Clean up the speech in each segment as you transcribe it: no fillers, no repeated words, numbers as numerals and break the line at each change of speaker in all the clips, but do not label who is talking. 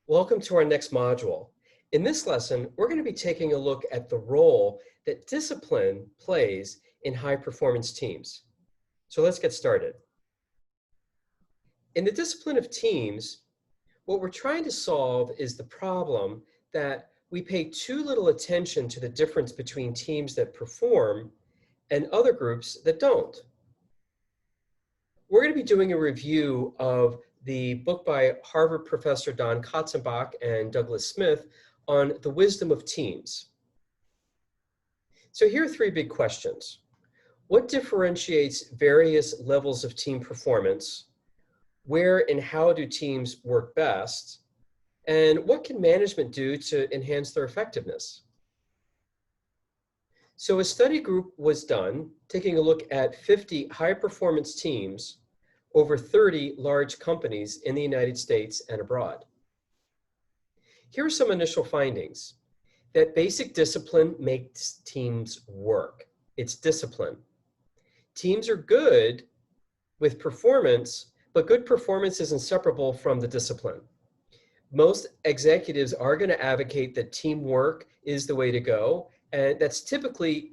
Welcome to our next module. In this lesson, we're going to be taking a look at the role that discipline plays in high-performance teams. So let's get started. In the discipline of teams, what we're trying to solve is the problem that we pay too little attention to the difference between teams that perform and other groups that don't. We're going to be doing a review of the book by Harvard professor Don Katzenbach and Douglas Smith on the wisdom of teams. So here are three big questions. What differentiates various levels of team performance? Where and how do teams work best? And what can management do to enhance their effectiveness? So a study group was done taking a look at 50 high-performance teams over 30 large companies in the United States and abroad. Here are some initial findings. That basic discipline makes teams work. It's discipline. Teams are good with performance, but good performance is inseparable from the discipline. Most executives are going to advocate that teamwork is the way to go, and that's typically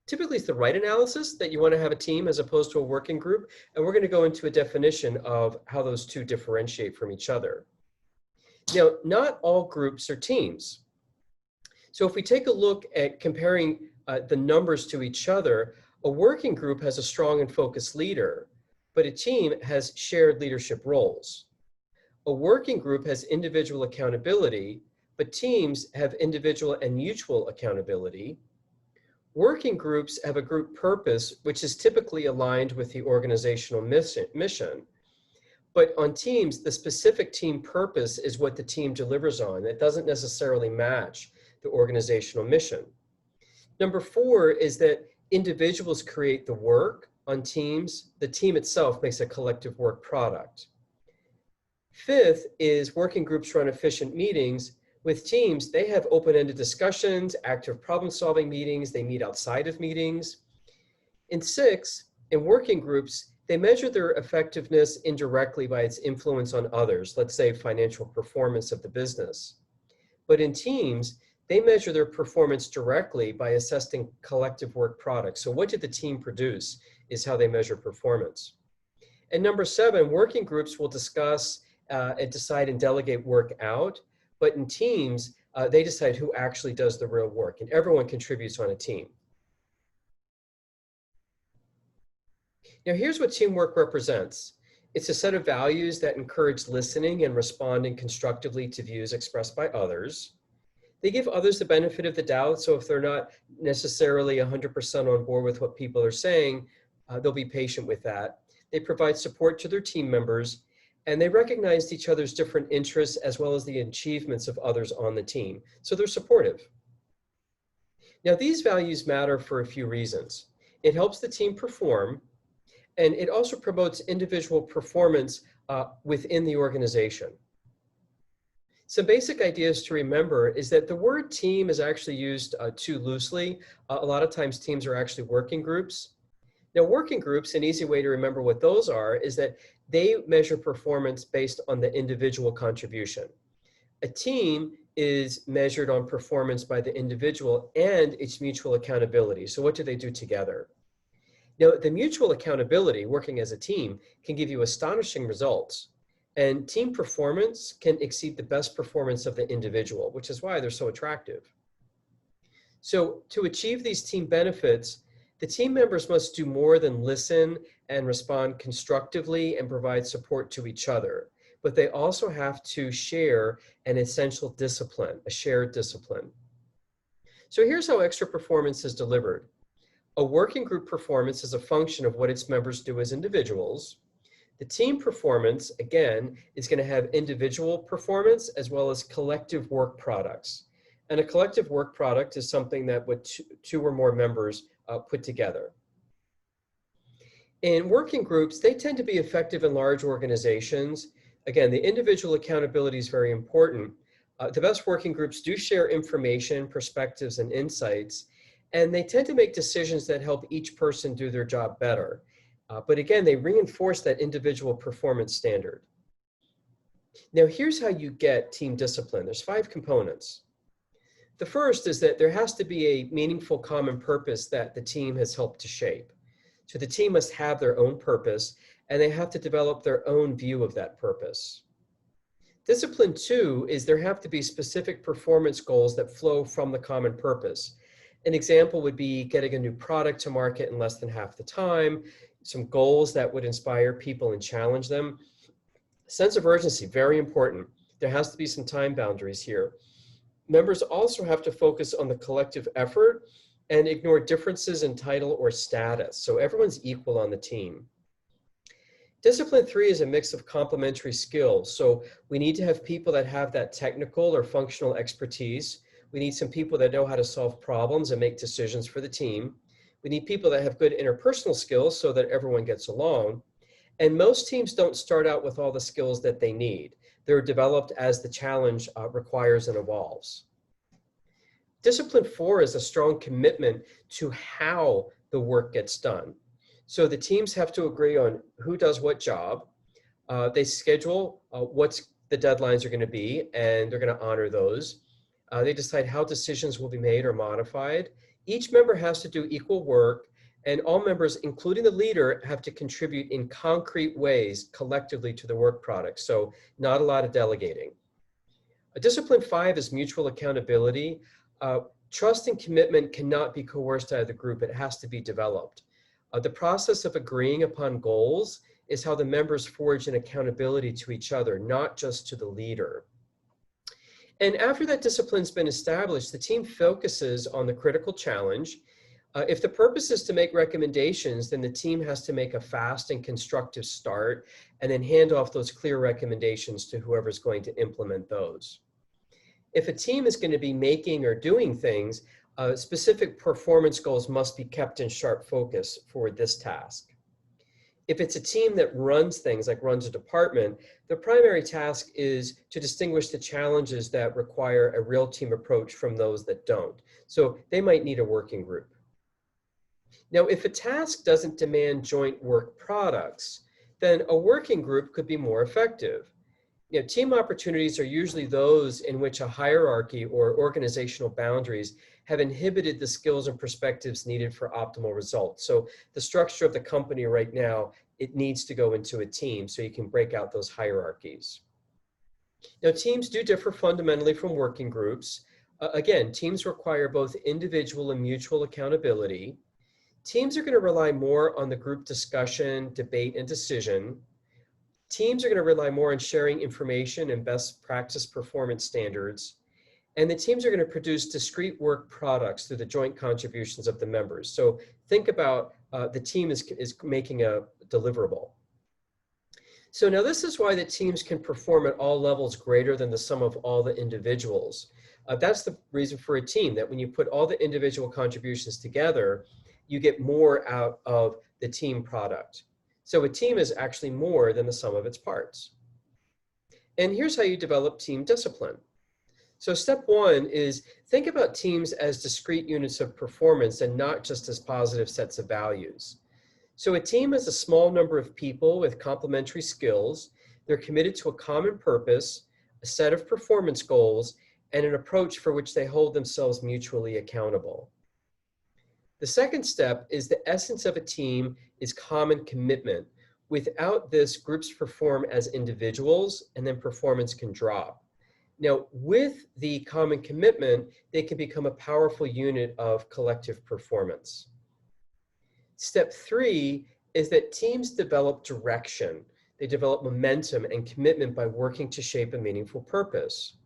it's the right analysis, that you want to have a team as opposed to a working group. And we're going to go into a definition of how those two differentiate from each other. Now, not all groups are teams. So if we take a look at comparing the numbers to each other, a working group has a strong and focused leader, but a team has shared leadership roles. A working group has individual accountability, but teams have individual and mutual accountability. Working groups have a group purpose, which is typically aligned with the organizational mission. But on teams, the specific team purpose is what the team delivers on. It doesn't necessarily match the organizational mission. Number 4 is that individuals create the work on teams. The team itself makes a collective work product. 5th is working groups run efficient meetings. With teams, they have open-ended discussions, active problem-solving meetings, they meet outside of meetings. And 6, in working groups, they measure their effectiveness indirectly by its influence on others, let's say financial performance of the business. But in teams, they measure their performance directly by assessing collective work products. So what did the team produce is how they measure performance. And number 7, working groups will discuss and decide and delegate work out. But in teams, they decide who actually does the real work, and everyone contributes on a team. Now, here's what teamwork represents. It's a set of values that encourage listening and responding constructively to views expressed by others. They give others the benefit of the doubt, so if they're not necessarily 100% on board with what people are saying, they'll be patient with that. They provide support to their team members, and they recognized each other's different interests as well as the achievements of others on the team. So they're supportive. Now, these values matter for a few reasons. It helps the team perform, and it also promotes individual performance within the organization. Some basic ideas to remember is that the word team is actually used too loosely. A lot of times teams are actually working groups. Now, working groups, an easy way to remember what those are is that they measure performance based on the individual contribution. A team is measured on performance by the individual and its mutual accountability. So what do they do together? Now, the mutual accountability, working as a team, can give you astonishing results. And team performance can exceed the best performance of the individual, which is why they're so attractive. So to achieve these team benefits, the team members must do more than listen and respond constructively and provide support to each other, but they also have to share an essential discipline, a shared discipline. So here's how extra performance is delivered. A working group performance is a function of what its members do as individuals. The team performance, again, is going to have individual performance as well as collective work products. And a collective work product is something that what two or more members put together. In working groups, they tend to be effective in large organizations. Again, the individual accountability is very important. The best working groups do share information, perspectives, and insights, and they tend to make decisions that help each person do their job better. But again, they reinforce that individual performance standard. Now, here's how you get team discipline. There's 5 components. The first is that there has to be a meaningful common purpose that the team has helped to shape. So the team must have their own purpose, and they have to develop their own view of that purpose. Discipline 2 is there have to be specific performance goals that flow from the common purpose. An example would be getting a new product to market in less than half the time, some goals that would inspire people and challenge them. Sense of urgency, very important. There has to be some time boundaries here. Members also have to focus on the collective effort and ignore differences in title or status. So everyone's equal on the team. Discipline 3 is a mix of complementary skills. So we need to have people that have that technical or functional expertise. We need some people that know how to solve problems and make decisions for the team. We need people that have good interpersonal skills so that everyone gets along. And most teams don't start out with all the skills that they need. They're developed as the challenge requires and evolves. Discipline 4 is a strong commitment to how the work gets done. So the teams have to agree on who does what job. They schedule what's the deadlines are going to be, and they're going to honor those. They decide how decisions will be made or modified. Each member has to do equal work, and all members, including the leader, have to contribute in concrete ways collectively to the work product. So not a lot of delegating. Discipline 5 is mutual accountability. Trust and commitment cannot be coerced out of the group. It has to be developed. The process of agreeing upon goals is how the members forge an accountability to each other, not just to the leader. And after that discipline's been established, the team focuses on the critical challenge. If the purpose is to make recommendations, then the team has to make a fast and constructive start and then hand off those clear recommendations to whoever's going to implement those. If a team is going to be making or doing things, specific performance goals must be kept in sharp focus for this task. If it's a team that runs things, like runs a department, the primary task is to distinguish the challenges that require a real team approach from those that don't. So they might need a working group. Now, if a task doesn't demand joint work products, then a working group could be more effective. Team opportunities are usually those in which a hierarchy or organizational boundaries have inhibited the skills and perspectives needed for optimal results. So the structure of the company right now, it needs to go into a team so you can break out those hierarchies. Now, teams do differ fundamentally from working groups. Again, teams require both individual and mutual accountability. Teams are going to rely more on the group discussion, debate, and decision. Teams are going to rely more on sharing information and best practice performance standards. And the teams are going to produce discrete work products through the joint contributions of the members. So think about the team is making a deliverable. So now this is why the teams can perform at all levels greater than the sum of all the individuals. That's the reason for a team, that when you put all the individual contributions together, you get more out of the team product. So a team is actually more than the sum of its parts. And here's how you develop team discipline. So step 1 is think about teams as discrete units of performance and not just as positive sets of values. So a team is a small number of people with complementary skills. They're committed to a common purpose, a set of performance goals, and an approach for which they hold themselves mutually accountable. The second step is the essence of a team is common commitment. Without this, groups perform as individuals and then performance can drop. Now, with the common commitment, they can become a powerful unit of collective performance. Step 3 is that teams develop direction. They develop momentum and commitment by working to shape a meaningful purpose.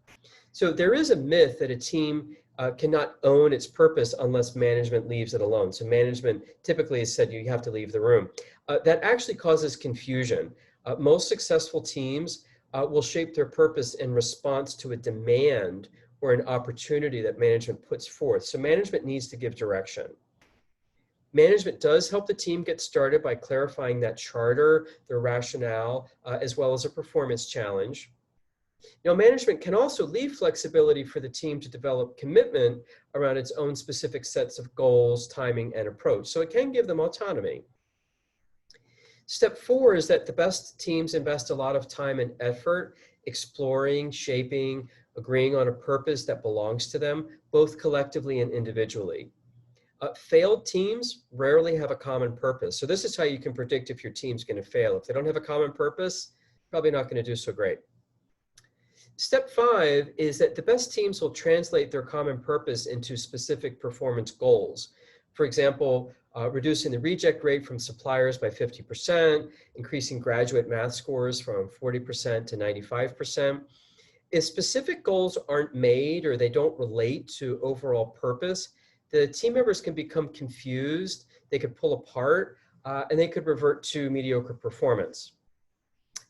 So there is a myth that a team cannot own its purpose unless management leaves it alone. So management typically has said you have to leave the room. That actually causes confusion. Most successful teams will shape their purpose in response to a demand or an opportunity that management puts forth. So management needs to give direction. Management does help the team get started by clarifying that charter, their rationale, as well as a performance challenge. Now, management can also leave flexibility for the team to develop commitment around its own specific sets of goals, timing, and approach. So it can give them autonomy. Step 4 is that the best teams invest a lot of time and effort exploring, shaping, agreeing on a purpose that belongs to them, both collectively and individually. Failed teams rarely have a common purpose. So this is how you can predict if your team's going to fail. If they don't have a common purpose, probably not going to do so great. Step 5 is that the best teams will translate their common purpose into specific performance goals. For example, reducing the reject rate from suppliers by 50%, increasing graduate math scores from 40% to 95%. If specific goals aren't made or they don't relate to overall purpose, the team members can become confused, they could pull apart, and they could revert to mediocre performance.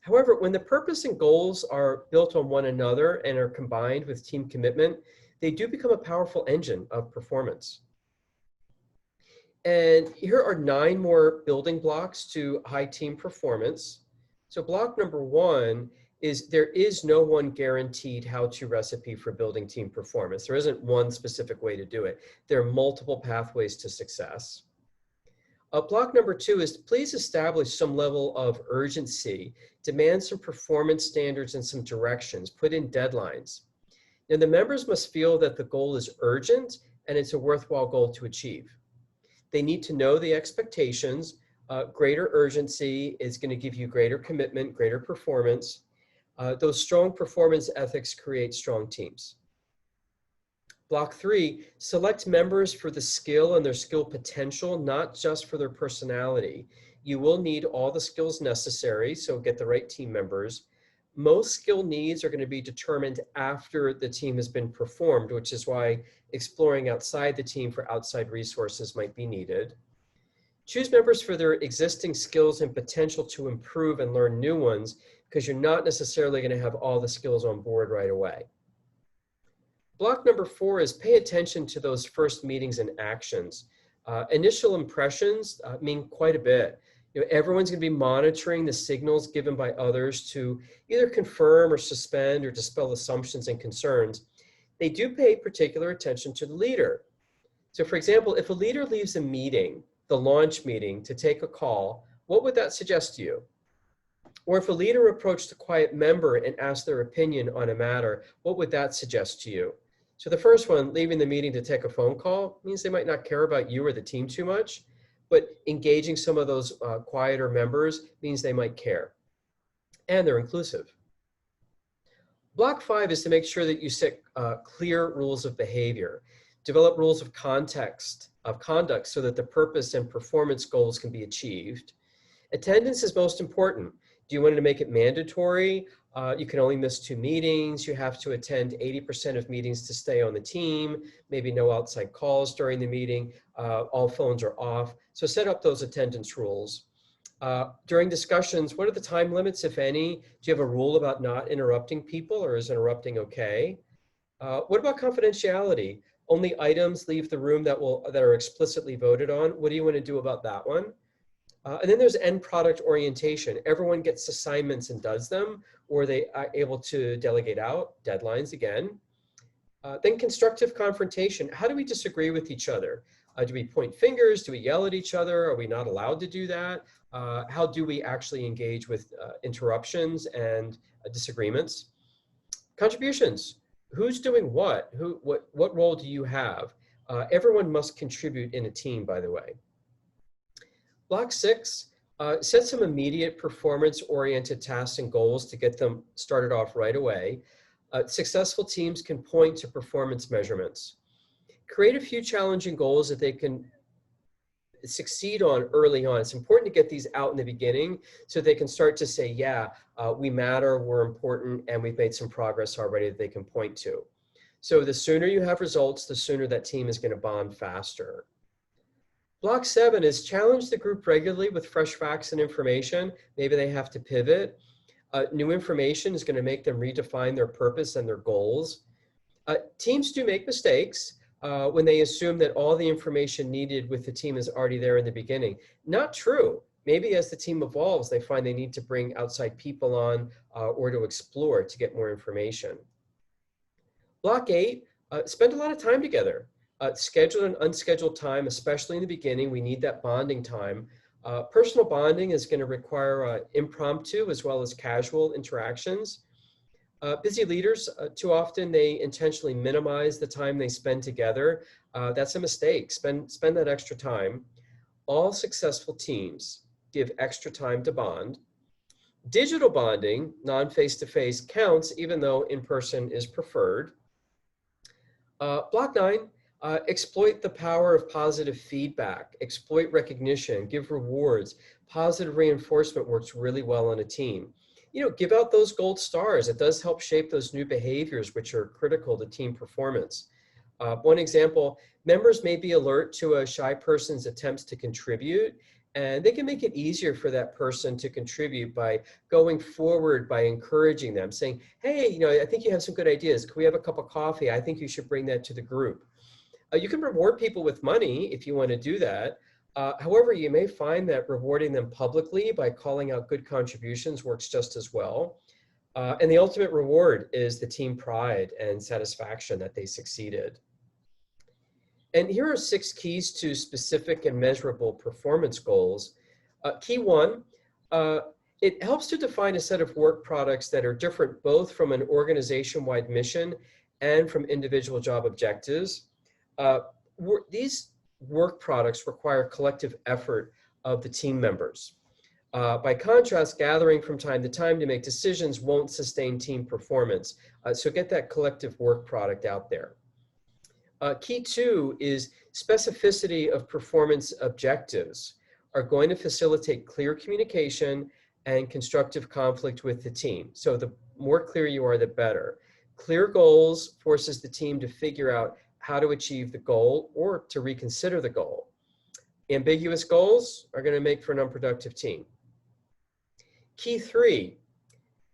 However, when the purpose and goals are built on one another and are combined with team commitment, they do become a powerful engine of performance. And here are 9 more building blocks to high team performance. So block number 1 is there is no one guaranteed how-to recipe for building team performance. There isn't one specific way to do it. There are multiple pathways to success. Block number 2 is please establish some level of urgency, demand some performance standards and some directions, put in deadlines. Now the members must feel that the goal is urgent and it's a worthwhile goal to achieve. They need to know the expectations. Greater urgency is going to give you greater commitment, greater performance. Those strong performance ethics create strong teams. Block 3, select members for the skill and their skill potential, not just for their personality. You will need all the skills necessary, so get the right team members. Most skill needs are going to be determined after the team has been performed, which is why exploring outside the team for outside resources might be needed. Choose members for their existing skills and potential to improve and learn new ones, because you're not necessarily going to have all the skills on board right away. Block number 4 is pay attention to those first meetings and actions. Initial impressions mean quite a bit. Everyone's going to be monitoring the signals given by others to either confirm or suspend or dispel assumptions and concerns. They do pay particular attention to the leader. So for example, if a leader leaves a meeting, the launch meeting, to take a call, what would that suggest to you? Or if a leader approached a quiet member and asked their opinion on a matter, what would that suggest to you? So the first one, leaving the meeting to take a phone call, means they might not care about you or the team too much, but engaging some of those quieter members means they might care. And they're inclusive. Block 5 is to make sure that you set clear rules of behavior. Develop rules of conduct so that the purpose and performance goals can be achieved. Attendance is most important. Do you want to make it mandatory? You can only miss 2 meetings. You have to attend 80% of meetings to stay on the team. Maybe no outside calls during the meeting. All phones are off. So set up those attendance rules. During discussions, what are the time limits, if any? Do you have a rule about not interrupting people, or is interrupting okay? What about confidentiality? Only items leave the room that are explicitly voted on. What do you want to do about that one? And then there's end product orientation. Everyone gets assignments and does them, or they are able to delegate out, deadlines again. Then constructive confrontation. How do we disagree with each other? Do we point fingers? Do we yell at each other? Are we not allowed to do that? How do we actually engage with interruptions and disagreements? Contributions. Who's doing what? What role do you have? Everyone must contribute in a team, by the way. Block 6, set some immediate performance-oriented tasks and goals to get them started off right away. Successful teams can point to performance measurements. Create a few challenging goals that they can succeed on early on. It's important to get these out in the beginning so they can start to say, yeah, we matter, we're important, and we've made some progress already that they can point to. So the sooner you have results, the sooner that team is going to bond faster. Block 7 is challenge the group regularly with fresh facts and information. Maybe they have to pivot. New information is going to make them redefine their purpose and their goals. Teams do make mistakes when they assume that all the information needed with the team is already there in the beginning. Not true. Maybe as the team evolves, they find they need to bring outside people on or to explore to get more information. Block 8, spend a lot of time together. Scheduled and unscheduled time, especially in the beginning, we need that bonding time. Personal bonding is going to require impromptu as well as casual interactions. Busy leaders, too often they intentionally minimize the time they spend together. That's a mistake. Spend that extra time. All successful teams give extra time to bond. Digital bonding, non-face-to-face, counts even though in-person is preferred. Block 9, exploit the power of positive feedback, exploit recognition, give rewards. Positive reinforcement works really well on a team. Give out those gold stars. It does help shape those new behaviors, which are critical to team performance. One example, members may be alert to a shy person's attempts to contribute, and they can make it easier for that person to contribute by going forward, by encouraging them, saying, hey, I think you have some good ideas. Can we have a cup of coffee? I think you should bring that to the group. You can reward people with money if you want to do that. However, you may find that rewarding them publicly by calling out good contributions works just as well. And the ultimate reward is the team pride and satisfaction that they succeeded. And here are 6 keys to specific and measurable performance goals. Key 1, it helps to define a set of work products that are different both from an organization-wide mission and from individual job objectives. These work products require collective effort of the team members. By contrast, gathering from time to time to make decisions won't sustain team performance. So get that collective work product out there. Key 2 is specificity of performance objectives are going to facilitate clear communication and constructive conflict with the team. So the more clear you are, the better. Clear goals forces the team to figure out how to achieve the goal or to reconsider the goal. Ambiguous goals are going to make for an unproductive team. Key 3,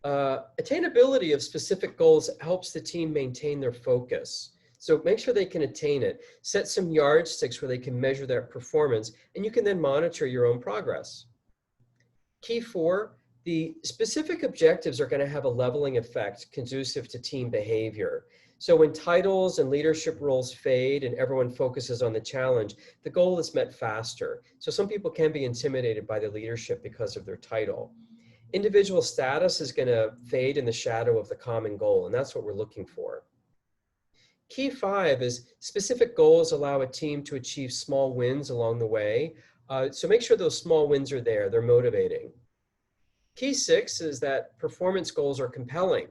attainability of specific goals helps the team maintain their focus. So make sure they can attain it. Set some yardsticks where they can measure their performance, and you can then monitor your own progress. Key 4, the specific objectives are going to have a leveling effect conducive to team behavior. So when titles and leadership roles fade and everyone focuses on the challenge, the goal is met faster. So some people can be intimidated by the leadership because of their title. Individual status is going to fade in the shadow of the common goal, and that's what we're looking for. Key 5 is specific goals allow a team to achieve small wins along the way. So make sure those small wins are there. They're motivating. Key 6 is that performance goals are compelling.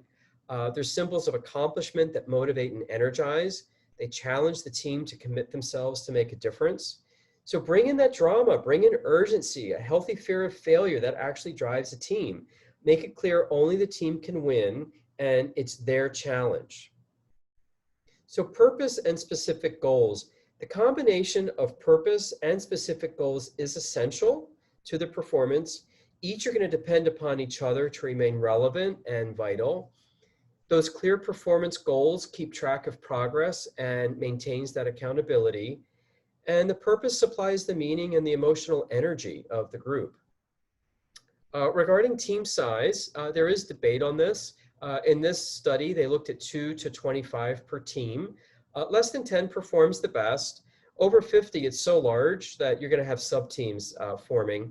They're symbols of accomplishment that motivate and energize. They challenge the team to commit themselves to make a difference. So bring in that drama, bring in urgency, a healthy fear of failure that actually drives a team. Make it clear only the team can win and it's their challenge. So purpose and specific goals. The combination of purpose and specific goals is essential to the performance. Each are going to depend upon each other to remain relevant and vital. Those clear performance goals keep track of progress and maintains that accountability. And the purpose supplies the meaning and the emotional energy of the group. Regarding team size, there is debate on this. In this study, they looked at 2 to 25 per team. Less than 10 performs the best. Over 50, it's so large that you're going to have sub-teams forming.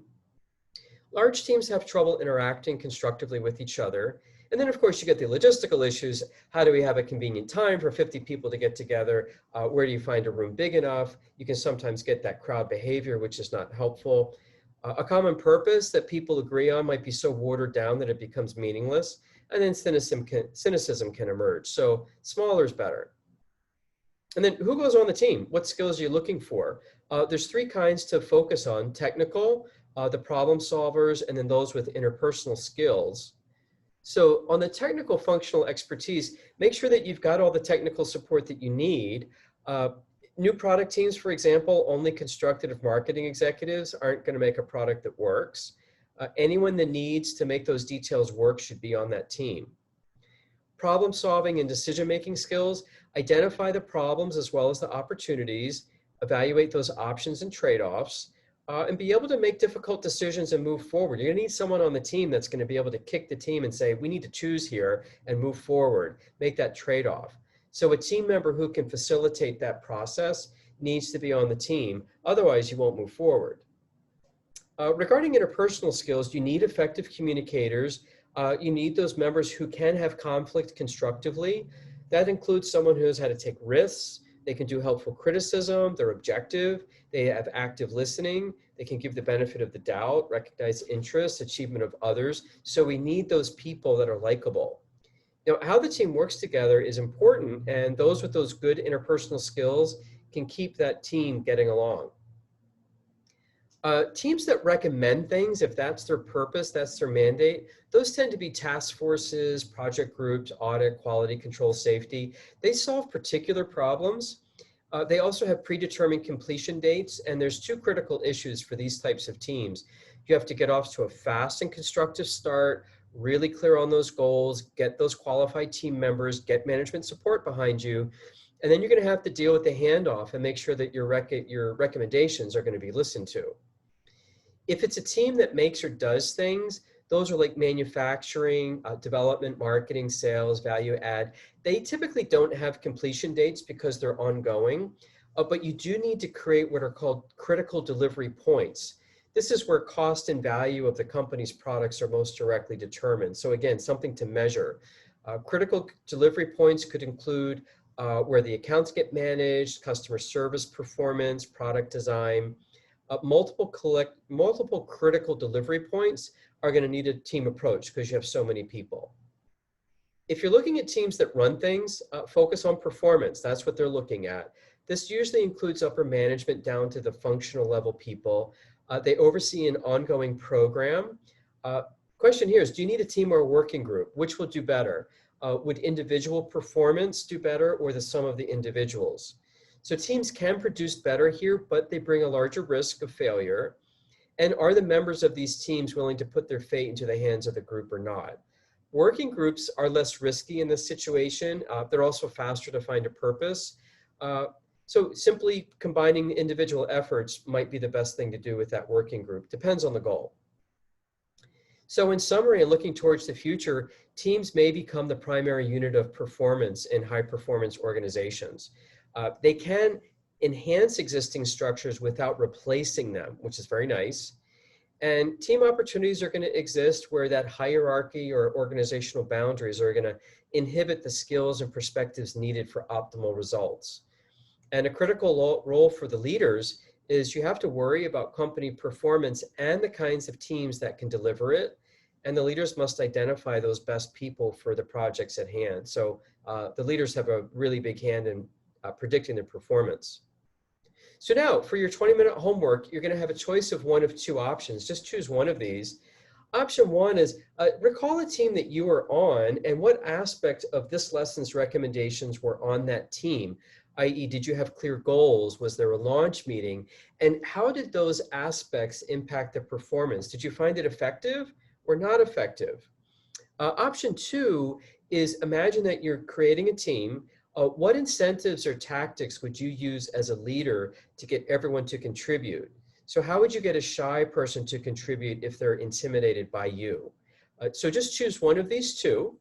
Large teams have trouble interacting constructively with each other. And then, of course, you get the logistical issues. How do we have a convenient time for 50 people to get together? Where do you find a room big enough? You can sometimes get that crowd behavior, which is not helpful. A common purpose that people agree on might be so watered down that it becomes meaningless. And then cynicism can emerge. So smaller is better. And then who goes on the team? What skills are you looking for? There's 3 kinds to focus on: technical, the problem solvers, and then those with interpersonal skills. So on the technical functional expertise, make sure that you've got all the technical support that you need. New product teams, for example, only constructed of marketing executives aren't going to make a product that works. Anyone that needs to make those details work should be on that team. Problem solving and decision-making skills, identify the problems as well as the opportunities, evaluate those options and trade-offs, and be able to make difficult decisions and move forward. You're going to need someone on the team that's going to be able to kick the team and say, we need to choose here and move forward, make that trade-off. So a team member who can facilitate that process needs to be on the team. Otherwise, you won't move forward. Regarding interpersonal skills, you need effective communicators. You need those members who can have conflict constructively. That includes someone who knows how to take risks. They can do helpful criticism. They're objective. They have active listening. They can give the benefit of the doubt, recognize interests, achievement of others. So we need those people that are likable. Now, how the team works together is important, and those with those good interpersonal skills can keep that team getting along. Teams that recommend things, if that's their purpose, that's their mandate, those tend to be task forces, project groups, audit, quality control, safety. They solve particular problems. They also have predetermined completion dates, and there's two critical issues for these types of teams. You have to get off to a fast and constructive start, really clear on those goals, get those qualified team members, get management support behind you, and then you're going to have to deal with the handoff and make sure that your recommendations are going to be listened to. If it's a team that makes or does things, those are like manufacturing, development, marketing, sales, value add. They typically don't have completion dates because they're ongoing, but you do need to create what are called critical delivery points. This is where cost and value of the company's products are most directly determined. So again, something to measure. Critical delivery points could include where the accounts get managed, customer service performance, product design. Multiple critical delivery points are going to need a team approach because you have so many people. If you're looking at teams that run things, focus on performance. That's what they're looking at. This usually includes upper management down to the functional level people. They oversee an ongoing program. Question here is, do you need a team or a working group? Which will do better? Would individual performance do better, or the sum of the individuals? So teams can produce better here, but they bring a larger risk of failure. And are the members of these teams willing to put their fate into the hands of the group or not? Working groups are less risky in this situation. They're also faster to find a purpose. So simply combining individual efforts might be the best thing to do with that working group. Depends on the goal. So in summary, and looking towards the future, teams may become the primary unit of performance in high performance organizations. They can enhance existing structures without replacing them, which is very nice. And team opportunities are going to exist where that hierarchy or organizational boundaries are going to inhibit the skills and perspectives needed for optimal results. And a critical role for the leaders is you have to worry about company performance and the kinds of teams that can deliver it. And the leaders must identify those best people for the projects at hand. So the leaders have a really big hand in predicting their performance. So now for your 20-minute homework, you're going to have a choice of one of two options. Just choose one of these. Option one is recall a team that you were on and what aspect of this lesson's recommendations were on that team, i.e. did you have clear goals? Was there a launch meeting? And how did those aspects impact the performance? Did you find it effective or not effective? Option two is imagine that you're creating a team. What incentives or tactics would you use as a leader to get everyone to contribute? So how would you get a shy person to contribute if they're intimidated by you? So just choose one of these two.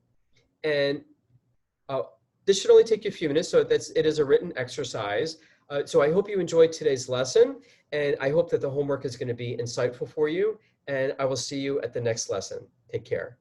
And this should only take you a few minutes. So it is a written exercise. So I hope you enjoyed today's lesson. And I hope that the homework is going to be insightful for you. And I will see you at the next lesson. Take care.